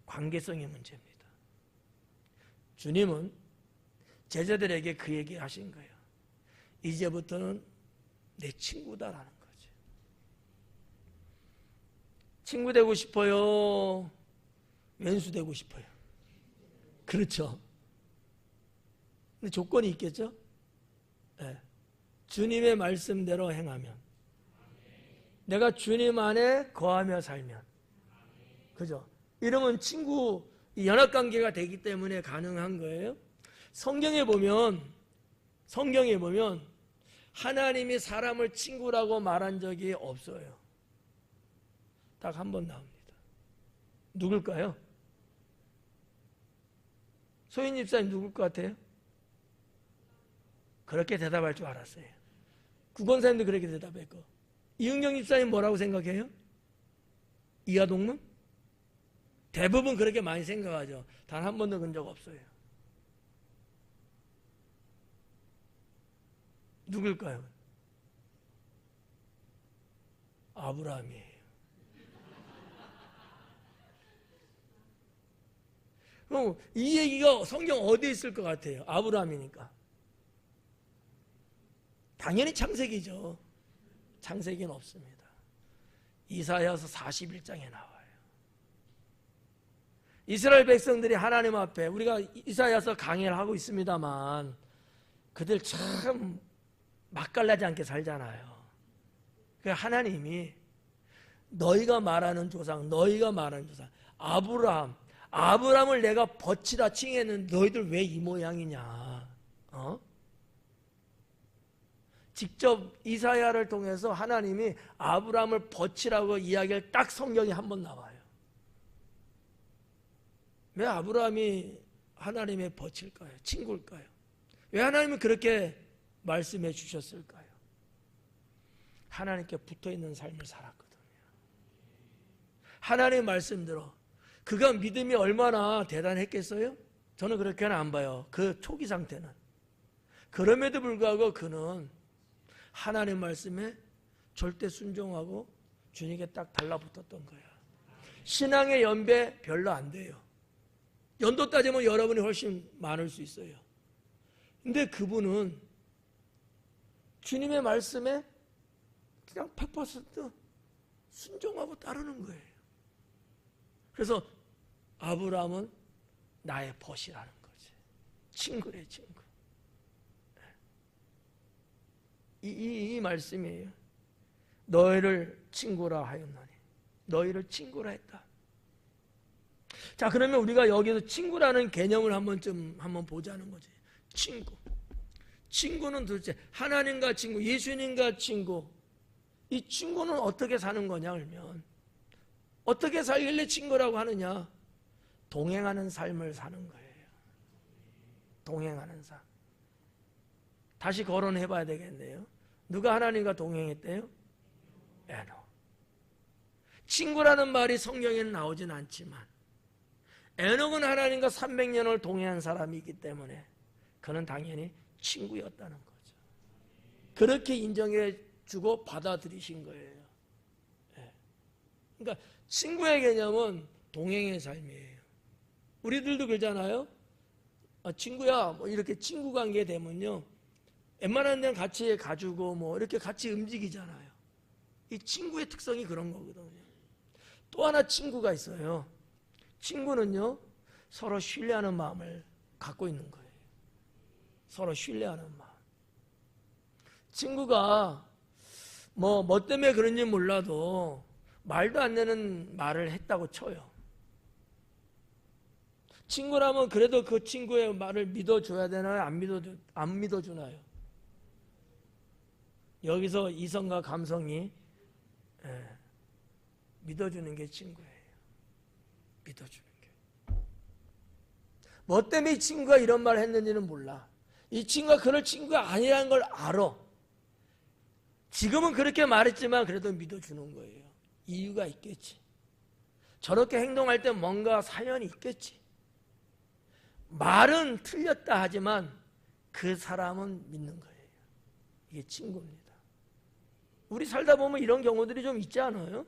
관계성의 문제입니다. 주님은 제자들에게 그 얘기 하신 거예요. 이제부터는 내 친구다라는 거죠. 친구 되고 싶어요? 왼수 되고 싶어요? 그렇죠. 근데 조건이 있겠죠? 네. 주님의 말씀대로 행하면, 내가 주님 안에 거하며 살면, 그죠? 이러면 친구 연합관계가 되기 때문에 가능한 거예요. 성경에 보면 하나님이 사람을 친구라고 말한 적이 없어요. 딱 한 번 나옵니다. 누굴까요? 소인 집사님 누굴 것 같아요? 그렇게 대답할 줄 알았어요. 구건사님도 그렇게 대답했고, 이은경 집사님 뭐라고 생각해요? 이하동문? 대부분 그렇게 많이 생각하죠. 단 한 번도 그런 적 없어요. 누굴까요? 아브라함이에요. 그럼 이 얘기가 성경 어디에 있을 것 같아요? 아브라함이니까. 당연히 창세기죠. 창세기는 없습니다. 이사야서 41장에 나와요. 이스라엘 백성들이 하나님 앞에, 우리가 이사야서 강의를 하고 있습니다만 그들 참 맛깔나지 않게 살잖아요. 그러니까 하나님이 너희가 말하는 조상, 아브라함을 내가 벗치다 칭했는데 너희들 왜 이 모양이냐? 직접 이사야를 통해서 하나님이 아브라함을 벗치라고 이야기를 딱 성경에 한 번 나와요. 왜 아브라함이 하나님의 벗칠까요? 친구일까요? 왜 하나님은 그렇게 말씀해 주셨을까요? 하나님께 붙어있는 삶을 살았거든요. 하나님의 말씀대로 그가 믿음이 얼마나 대단했겠어요? 저는 그렇게는 안 봐요. 그 초기 상태는. 그럼에도 불구하고 그는 하나님 말씀에 절대 순종하고 주님께 딱 달라붙었던 거야. 신앙의 연배 별로 안 돼요. 연도 따지면 여러분이 훨씬 많을 수 있어요. 근데 그분은 주님의 말씀에 그냥 100% 순종하고 따르는 거예요. 그래서 아브라함은 나의 벗이라는 거지. 친구래, 친구. 이 말씀이에요. 너희를 친구라 하였나니. 너희를 친구라 했다. 자, 그러면 우리가 여기서 친구라는 개념을 한번 보자는 거지. 친구. 친구는 도대체 하나님과 친구, 예수님과 친구. 이 친구는 어떻게 사는 거냐 그러면 어떻게 살길래 친구라고 하느냐? 동행하는 삶을 사는 거예요. 동행하는 삶. 다시 거론해 봐야 되겠네요. 누가 하나님과 동행했대요? 에녹. 친구라는 말이 성경에는 나오진 않지만 에녹은 하나님과 300년을 동행한 사람이기 때문에 그는 당연히 친구였다는 거죠. 그렇게 인정해 주고 받아들이신 거예요. 그러니까 친구의 개념은 동행의 삶이에요. 우리들도 그러잖아요. 친구야, 뭐 이렇게 친구 관계 되면요, 웬만한 데는 같이 가지고 뭐 이렇게 같이 움직이잖아요. 이 친구의 특성이 그런 거거든요. 또 하나 친구가 있어요. 친구는요, 서로 신뢰하는 마음을 갖고 있는 거예요. 서로 신뢰하는 마음. 친구가 뭐 때문에 그런지 몰라도 말도 안 되는 말을 했다고 쳐요. 친구라면 그래도 그 친구의 말을 믿어줘야 되나요? 안 믿어주나요? 여기서 이성과 감성이 믿어주는 게 친구예요. 믿어주는 게. 뭐 때문에 이 친구가 이런 말을 했는지는 몰라. 이 친구가 그럴 친구가 아니라는 걸 알아. 지금은 그렇게 말했지만 그래도 믿어주는 거예요. 이유가 있겠지. 저렇게 행동할 때 뭔가 사연이 있겠지. 말은 틀렸다 하지만 그 사람은 믿는 거예요. 이게 친구입니다. 우리 살다 보면 이런 경우들이 좀 있지 않아요?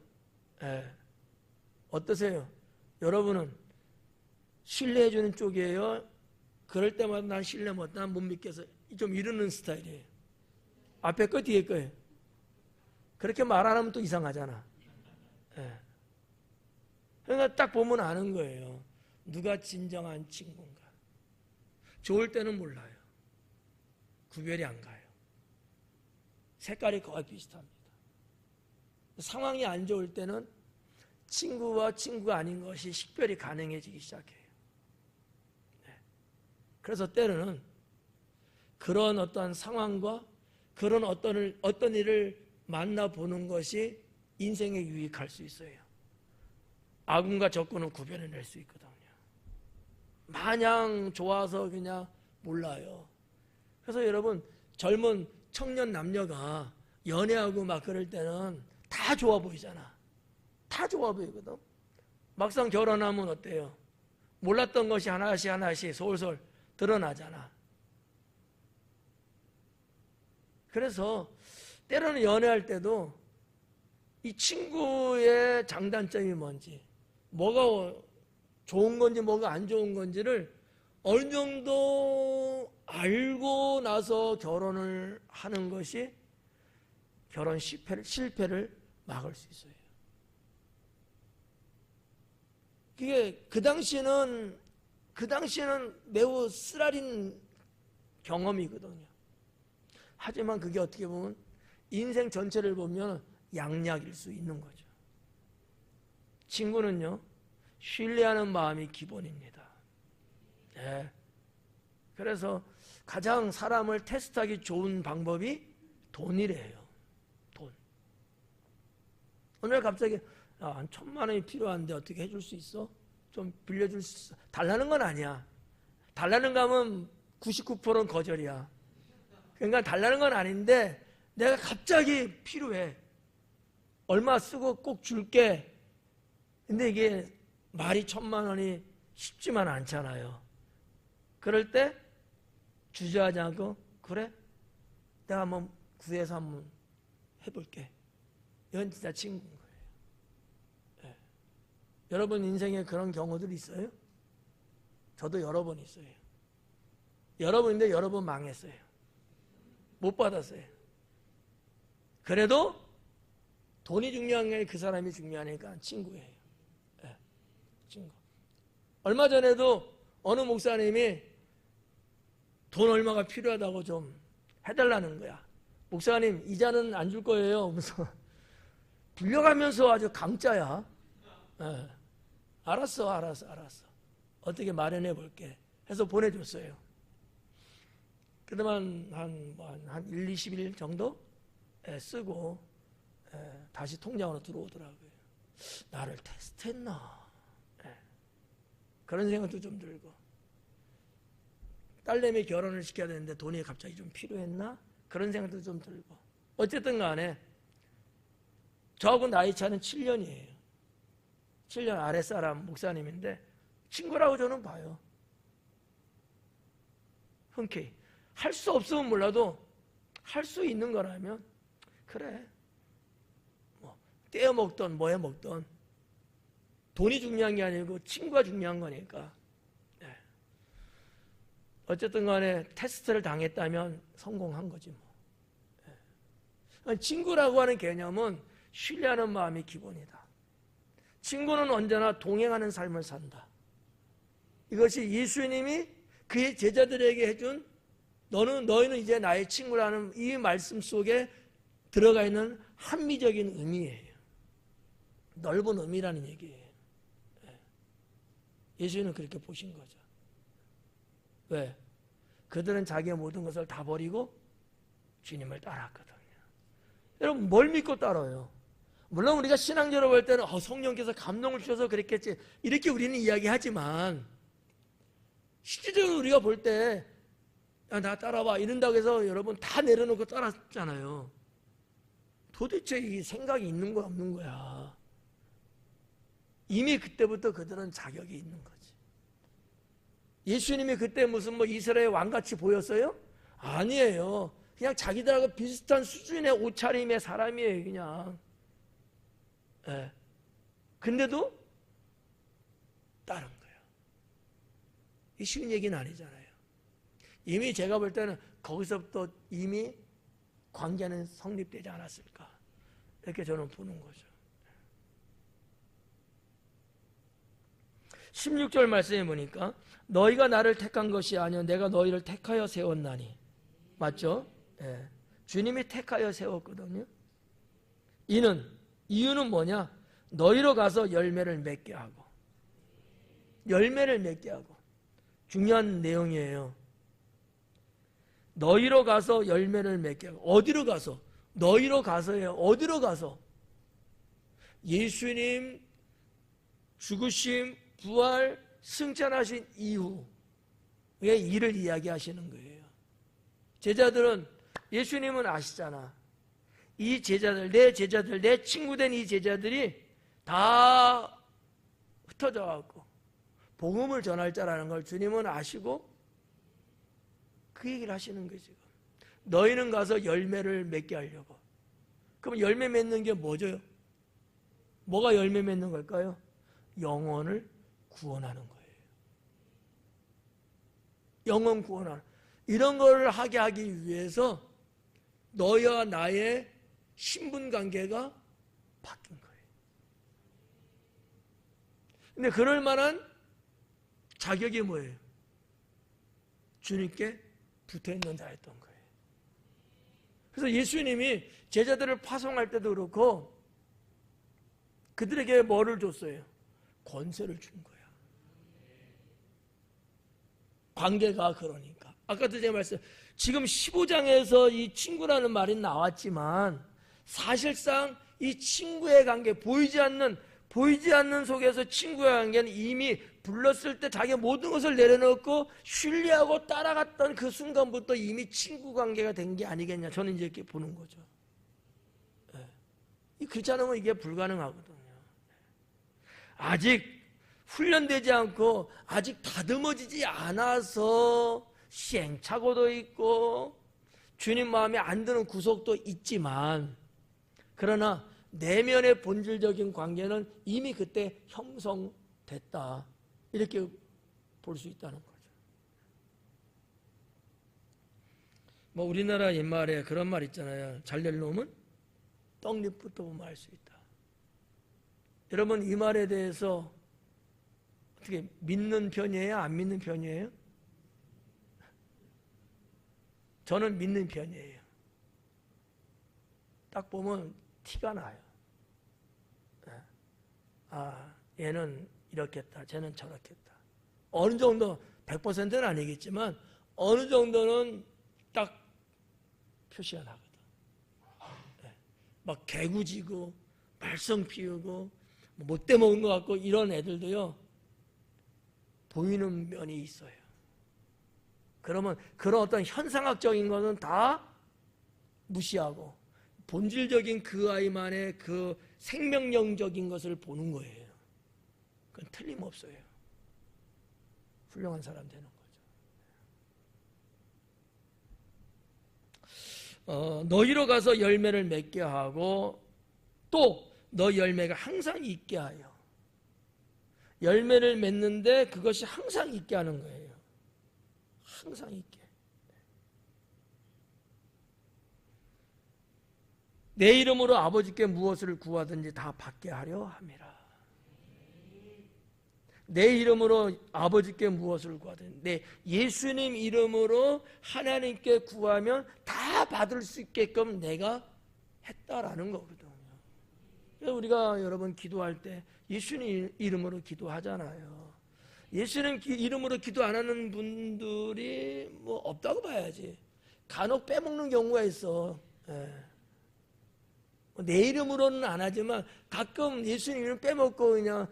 어떠세요? 여러분은 신뢰해주는 쪽이에요? 그럴 때마다 난 신뢰 못, 난 못 믿겠어. 좀 이러는 스타일이에요. 앞에 거 뒤에 거예요. 그렇게 말 안 하면 또 이상하잖아. 그러니까 딱 보면 아는 거예요. 누가 진정한 친구인가. 좋을 때는 몰라요. 구별이 안 가요. 색깔이 거의 비슷합니다. 상황이 안 좋을 때는 친구와 친구가 아닌 것이 식별이 가능해지기 시작해요. 그래서 때로는 그런 어떤 상황과 그런 어떤 일을 만나보는 것이 인생에 유익할 수 있어요. 악군과 적군은 구별해낼 수 있거든요. 마냥 좋아서 그냥 몰라요. 그래서 여러분, 젊은 청년 남녀가 연애하고 막 그럴 때는 다 좋아 보이잖아. 다 좋아 보이거든. 막상 결혼하면 어때요? 몰랐던 것이 하나씩 솔솔 드러나잖아. 그래서 때로는 연애할 때도 이 친구의 장단점이 뭔지, 뭐가 좋은 건지 뭐가 안 좋은 건지를 어느 정도 알고 나서 결혼을 하는 것이 결혼 실패를 막을 수 있어요. 그게 그 당시에는 매우 쓰라린 경험이거든요. 하지만 그게 어떻게 보면 인생 전체를 보면 양약일 수 있는 거죠. 친구는요, 신뢰하는 마음이 기본입니다. 네. 그래서 가장 사람을 테스트하기 좋은 방법이 돈이래요. 돈. 오늘 갑자기 한 1,000만 원이 필요한데 어떻게 해줄 수 있어? 좀 빌려줄 수 있어? 달라는 건 아니야. 달라는 거 하면 99%는 거절이야. 그러니까 달라는 건 아닌데 내가 갑자기 필요해. 얼마 쓰고 꼭 줄게. 근데 이게 말이 1,000만 원이 쉽지만 않잖아요. 그럴 때 주저하지 않고 그래? 내가 한번 구해서 한번 해볼게. 이건 진짜 친구인 거예요. 네. 여러분 인생에 그런 경우들 있어요? 저도 여러 번 있어요. 여러분인데 여러 번 망했어요. 못 받았어요. 그래도 돈이 중요한 게 그 사람이 중요하니까 친구예요. 네. 친구. 얼마 전에도 어느 목사님이 돈 얼마가 필요하다고 좀 해달라는 거야. 목사님 이자는 안 줄 거예요. 그래서 빌려가면서 아주 강짜야. 네. 알았어. 어떻게 마련해 볼게 해서 보내줬어요. 그동안 한 1, 20일 정도 쓰고 다시 통장으로 들어오더라고요. 나를 테스트했나? 그런 생각도 좀 들고, 딸내미 결혼을 시켜야 되는데 돈이 갑자기 좀 필요했나? 그런 생각도 좀 들고. 어쨌든 간에 저하고 나이 차는 7년이에요. 7년 아랫사람 목사님인데 친구라고 저는 봐요. 흔쾌히. 할 수 없으면 몰라도 할 수 있는 거라면 그래. 뭐 떼어 먹던 뭐 해 먹던 돈이 중요한 게 아니고 친구가 중요한 거니까. 네. 어쨌든 간에 테스트를 당했다면 성공한 거지 뭐. 네. 친구라고 하는 개념은 신뢰하는 마음이 기본이다. 친구는 언제나 동행하는 삶을 산다. 이것이 예수님이 그의 제자들에게 해준 너희는 이제 나의 친구라는 이 말씀 속에 들어가 있는 한미적인 의미예요. 넓은 의미라는 얘기예요. 예수님은 그렇게 보신 거죠. 왜? 그들은 자기의 모든 것을 다 버리고 주님을 따랐거든요. 여러분 뭘 믿고 따라요? 물론 우리가 신앙적으로 볼 때는 성령께서 감동을 주셔서 그랬겠지 이렇게 우리는 이야기하지만 실질적으로 우리가 볼 때 나 따라와 이런다고 해서 여러분 다 내려놓고 따랐잖아요. 도대체 이 생각이 있는 거야 없는 거야. 이미 그때부터 그들은 자격이 있는 거지. 예수님이 그때 무슨 이스라엘 왕같이 보였어요? 아니에요. 그냥 자기들하고 비슷한 수준의 옷차림의 사람이에요. 그냥. 네. 근데도 따른 거예요. 이 쉬운 얘기는 아니잖아요. 이미 제가 볼 때는 거기서부터 이미 관계는 성립되지 않았을까 이렇게 저는 보는 거죠. 16절 말씀에 보니까 너희가 나를 택한 것이 아니요 내가 너희를 택하여 세웠나니. 맞죠? 네. 주님이 택하여 세웠거든요. 이유는 뭐냐? 너희로 가서 열매를 맺게 하고. 열매를 맺게 하고. 중요한 내용이에요. 너희로 가서 열매를 맺게 하고. 어디로 가서? 너희로 가서예요. 어디로 가서? 예수님 죽으심, 부활, 승천하신 이후의 일을 이야기하시는 거예요. 제자들은 예수님은 아시잖아. 이 제자들, 내 친구된 이 제자들이 다 흩어져 갖고 복음을 전할 자라는 걸 주님은 아시고 그 얘기를 하시는 거예요. 지금 너희는 가서 열매를 맺게 하려고. 그럼 열매 맺는 게 뭐죠? 뭐가 열매 맺는 걸까요? 영혼을 구원하는 거예요. 영혼 구원하는, 이런 걸 하게 하기 위해서 너와 나의 신분 관계가 바뀐 거예요. 근데 그럴 만한 자격이 뭐예요? 주님께 붙어있는 자였던 거예요. 그래서 예수님이 제자들을 파송할 때도 그렇고 그들에게 뭐를 줬어요? 권세를 준 거야. 관계가 그러니까. 아까도 제가 말씀, 지금 15장에서 이 친구라는 말이 나왔지만 사실상 이 친구의 관계, 보이지 않는 속에서 친구의 관계는 이미 불렀을 때 자기 모든 것을 내려놓고 신뢰하고 따라갔던 그 순간부터 이미 친구 관계가 된 게 아니겠냐. 저는 이제 이렇게 보는 거죠. 그렇지 않으면 이게 불가능하거든요. 아직 훈련되지 않고 아직 다듬어지지 않아서 시행착오도 있고 주님 마음에 안 드는 구석도 있지만, 그러나 내면의 본질적인 관계는 이미 그때 형성됐다, 이렇게 볼 수 있다는 거죠. 뭐 우리나라 옛말에 그런 말 있잖아요. 잘될 놈은 떡잎부터 보면 알 수 있다. 여러분, 이 말에 대해서 어떻게 믿는 편이에요? 안 믿는 편이에요? 저는 믿는 편이에요. 딱 보면 티가 나요. 아, 얘는 이렇겠다, 쟤는 저렇겠다. 어느 정도 100%는 아니겠지만 어느 정도는 딱 표시가 나거든. 막 개구지고 말썽 피우고 못돼 먹은 것 같고 이런 애들도요, 보이는 면이 있어요. 그러면 그런 어떤 현상학적인 것은 다 무시하고 본질적인 그 아이만의 그 생명력적인 것을 보는 거예요. 그건 틀림없어요. 훌륭한 사람 되는 거죠. 너희로 가서 열매를 맺게 하고 또 너 열매가 항상 있게 하여. 열매를 맺는데 그것이 항상 있게 하는 거예요. 항상 있게. 내 이름으로 아버지께 무엇을 구하든지 다 받게 하려 함이라. 내 이름으로 아버지께 무엇을 구하든지, 내 예수님 이름으로 하나님께 구하면 다 받을 수 있게끔 내가 했다라는 거거든요. 그래서 우리가 여러분 기도할 때 예수님 이름으로 기도하잖아요. 예수님 이름으로 기도 안 하는 분들이 뭐 없다고 봐야지. 간혹 빼먹는 경우가 있어. 내 이름으로는 안 하지만 가끔 예수님 이름 빼먹고 그냥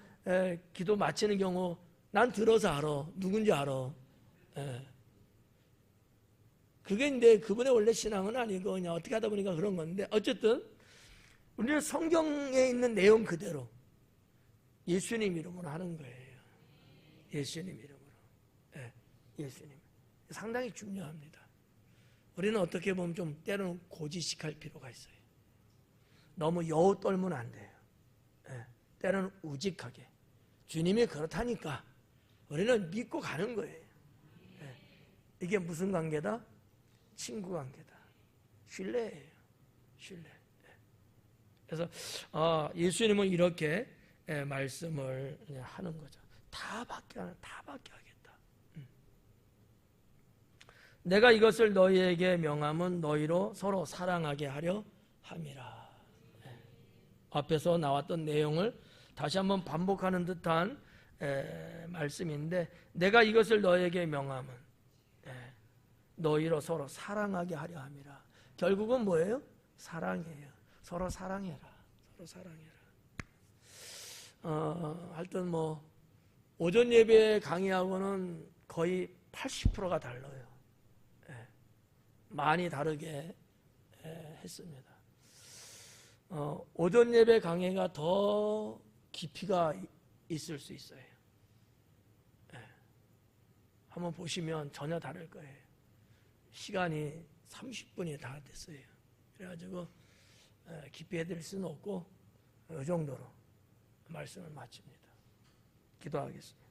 기도 마치는 경우 난 들어서 알아. 누군지 알아. 그게 이제 그분의 원래 신앙은 아니고 그냥 어떻게 하다 보니까 그런 건데, 어쨌든 우리는 성경에 있는 내용 그대로 예수님 이름으로 하는 거예요. 예수님 이름으로. 예수님. 상당히 중요합니다. 우리는 어떻게 보면 좀 때로는 고지식할 필요가 있어요. 너무 여우 떨면 안 돼요. 때로는 우직하게. 주님이 그렇다니까 우리는 믿고 가는 거예요. 이게 무슨 관계다? 친구 관계다. 신뢰예요. 신뢰. 그래서 예수님은 이렇게 말씀을 하는 거죠. 다 받게 하겠다. 내가 이것을 너희에게 명함은 너희로 서로 사랑하게 하려 함이라. 앞에서 나왔던 내용을 다시 한번 반복하는 듯한 말씀인데, 내가 이것을 너희에게 명함은 너희로 서로 사랑하게 하려 함이라. 결국은 뭐예요? 사랑이에요. 서로 사랑해라. 서로 사랑해라. 하여튼 뭐 오전 예배 강의하고는 거의 80%가 달라요. 많이 다르게 했습니다. 오전 예배 강의가 더 깊이가 있을 수 있어요. 한번 보시면 전혀 다를 거예요. 시간이 30분이 다 됐어요. 그래가지고 깊이 해드릴 수는 없고 이 정도로 말씀을 마칩니다. 기도하겠습니다.